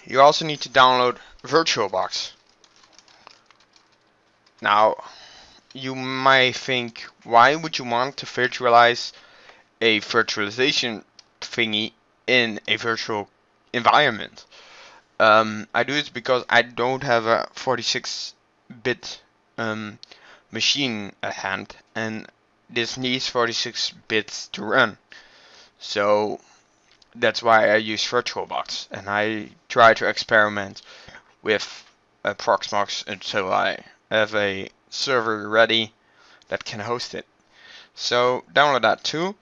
you also need to download VirtualBox. Now, you might think, why would you want to virtualize a virtualization thingy in a virtual environment? I do this because I don't have a 46-bit machine at hand, and this needs 46 bits to run. So that's why I use VirtualBox, and I try to experiment with Proxmox until I have a server ready that can host it. So download that too.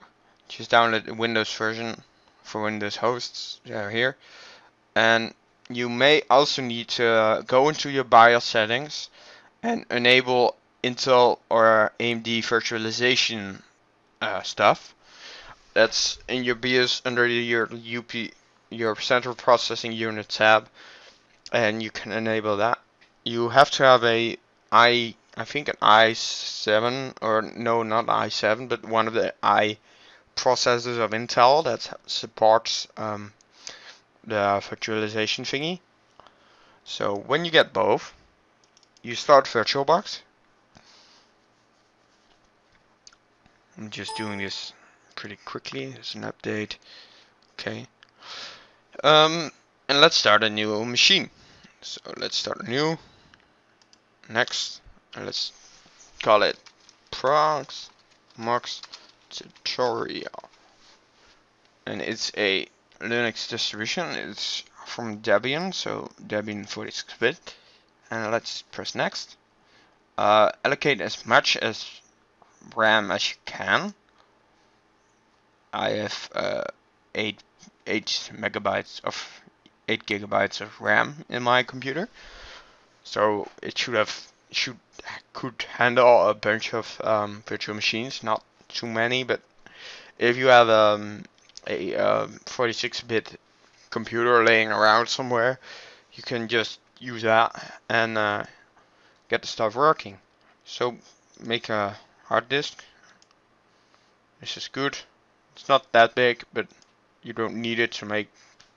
Just download the Windows version for Windows hosts here. And you may also need to go into your BIOS settings and enable Intel or AMD virtualization stuff. That's in your BIOS under your Central Processing Unit tab, and you can enable that. You have to have I think an i7, or no, not i7, but one of the i processors of Intel that supports the virtualization thingy. So when you get both, you start VirtualBox. I'm just doing this pretty quickly. There's an update. Okay. And let's start a new machine. So let's start new. Next, and let's call it Proxmox tutorial. And it's a Linux distribution. It's from Debian, so Debian 46-bit. And let's press next. Allocate as much as RAM as you can. I have 8 gigabytes of RAM in my computer, so it could handle a bunch of virtual machines. Not too many, but if you have a 46-bit computer laying around somewhere, you can just use that and get the stuff working. So make a hard disk. This is good. It's not that big, but you don't need it to make.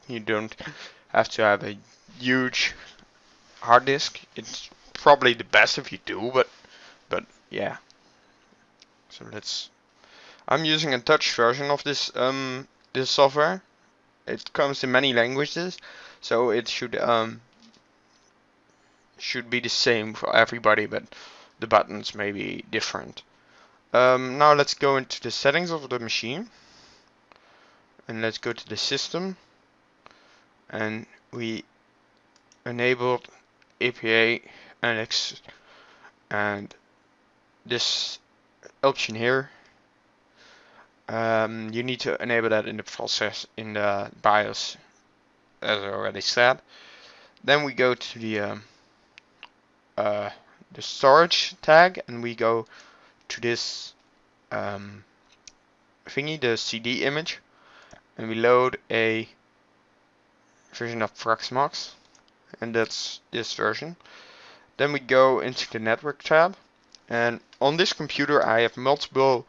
You don't have to have a huge hard disk. It's probably the best if you do, but yeah. So I'm using a Dutch version of this software. It comes in many languages, so it should be the same for everybody, but the buttons may be different. Now let's go into the settings of the machine, and let's go to the system, and we enabled APA Annex, and this option here, you need to enable that in the BIOS, as I already said. Then we go to the storage tag, and we go to this thingy, the CD image, and we load a version of Proxmox, and that's this version. Then we go into the network tab, and on this computer I have multiple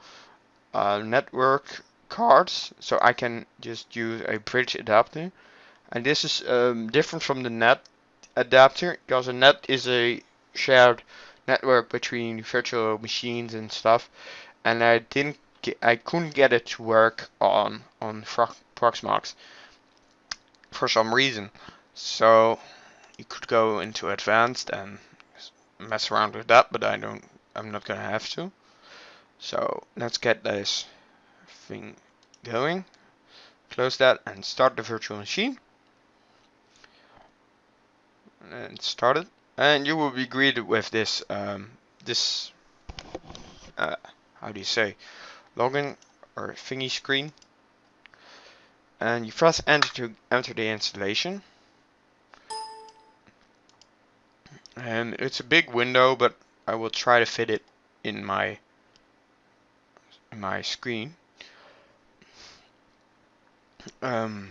network cards, so I can just use a bridge adapter. And this is different from the net adapter, because a net is a shared network between virtual machines and stuff, and I couldn't get it to work on Proxmox for some reason. So you could go into advanced and mess around with that, but I'm not gonna have to. So let's get this thing going. Close that and start the virtual machine. And start it. And you will be greeted with this how do you say, login or thingy screen. And you press enter to enter the installation. And it's a big window, but I will try to fit it in my screen. It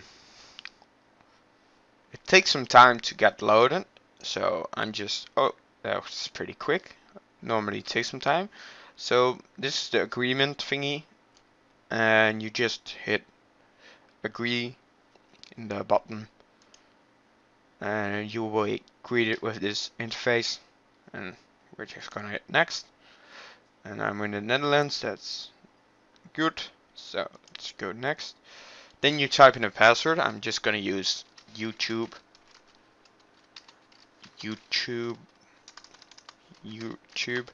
takes some time to get loaded, so I'm just, oh, that was pretty quick. Normally it takes some time. So this is the agreement thingy, and you just hit agree in the bottom and you will be greeted with this interface, and we're just gonna hit next. And I'm in the Netherlands, that's good. So let's go next. Then you type in a password. I'm just gonna use YouTube, YouTube, YouTube.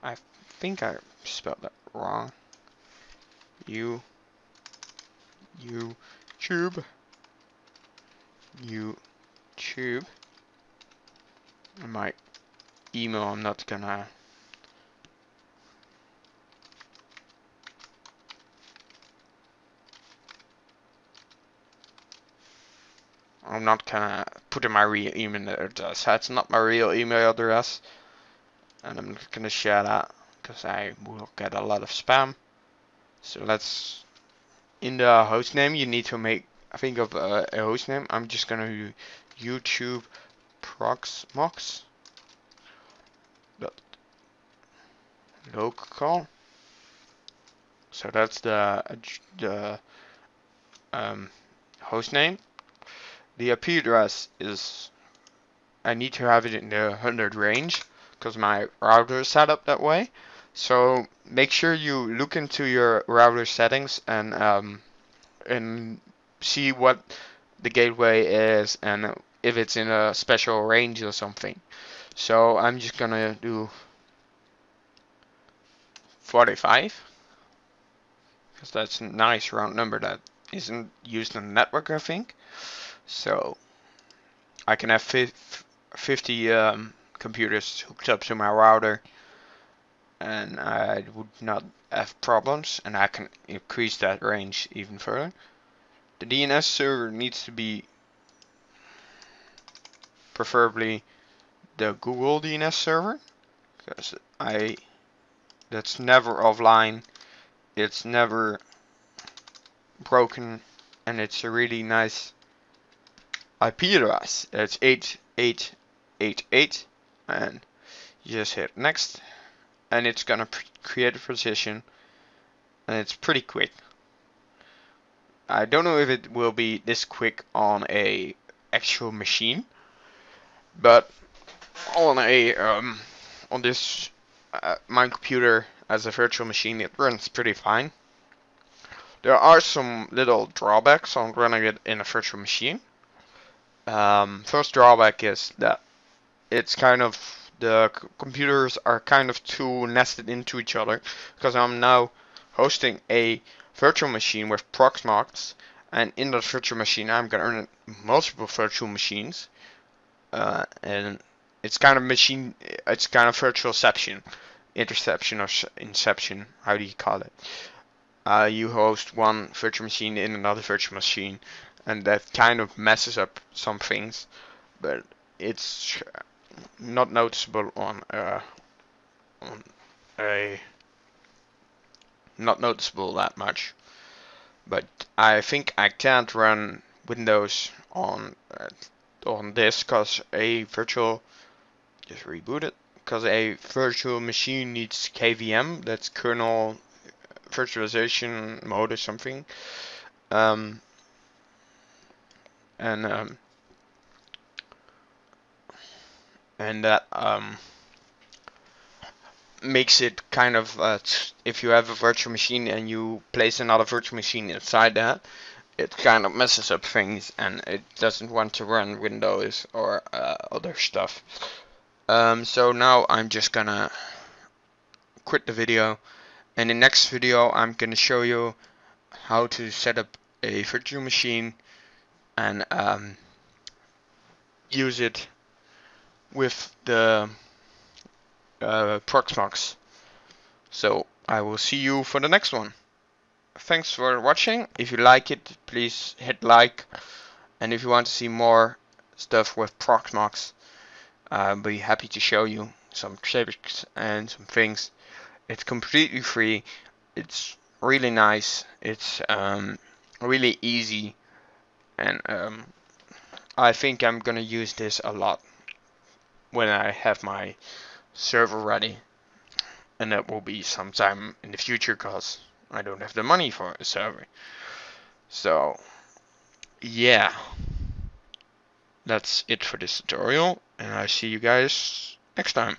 I think I spelled that wrong. YouTube, YouTube. And my email, I'm not gonna. I'm not gonna put in my real email address. That's not my real email address, and I'm not gonna share that because I will get a lot of spam. So let's, in the host name, you need to think of a host name. I'm just gonna use YouTube Proxmox local. So that's the host name. The IP address is, I need to have it in the 100 range because my router is set up that way. So make sure you look into your router settings and see what the gateway is and if it's in a special range or something. So I'm just gonna do 45 because that's a nice round number that isn't used on the network, I think. So I can have 50 computers hooked up to my router, and I would not have problems, and I can increase that range even further. The DNS server needs to be preferably the Google DNS server, because that's never offline, it's never broken, and it's a really nice IP address. It's 8888, and you just hit next, and it's gonna create a position, and it's pretty quick. I don't know if it will be this quick on a actual machine, but on a on this my computer as a virtual machine, it runs pretty fine. There are some little drawbacks on running it in a virtual machine. First drawback is that it's kind of, the computers are kind of too nested into each other, because I'm now hosting a virtual machine with Proxmox, and in that virtual machine I'm gonna run multiple virtual machines, and it's kind of virtualception, interception or inception, how do you call it? You host one virtual machine in another virtual machine, and that kind of messes up some things, but it's not noticeable on a not noticeable that much. But I think I can't run Windows on this because a virtual, just reboot it, because a virtual machine needs KVM, that's kernel virtualization mode or something, um, and that makes it kind of, if you have a virtual machine and you place another virtual machine inside that, it kind of messes up things, and it doesn't want to run Windows or other stuff. So now I'm just gonna quit the video, and in the next video I'm gonna show you how to set up a virtual machine and use it with the Proxmox. So I will see you for the next one. Thanks for watching. If you like it, please hit like, and if you want to see more stuff with Proxmox, I'll be happy to show you some tricks and some things. It's completely free. It's really nice. It's really easy, and I think I'm gonna use this a lot when I have my server ready, and that will be sometime in the future because I don't have the money for a server. So yeah. that's it for this tutorial, and I see you guys next time.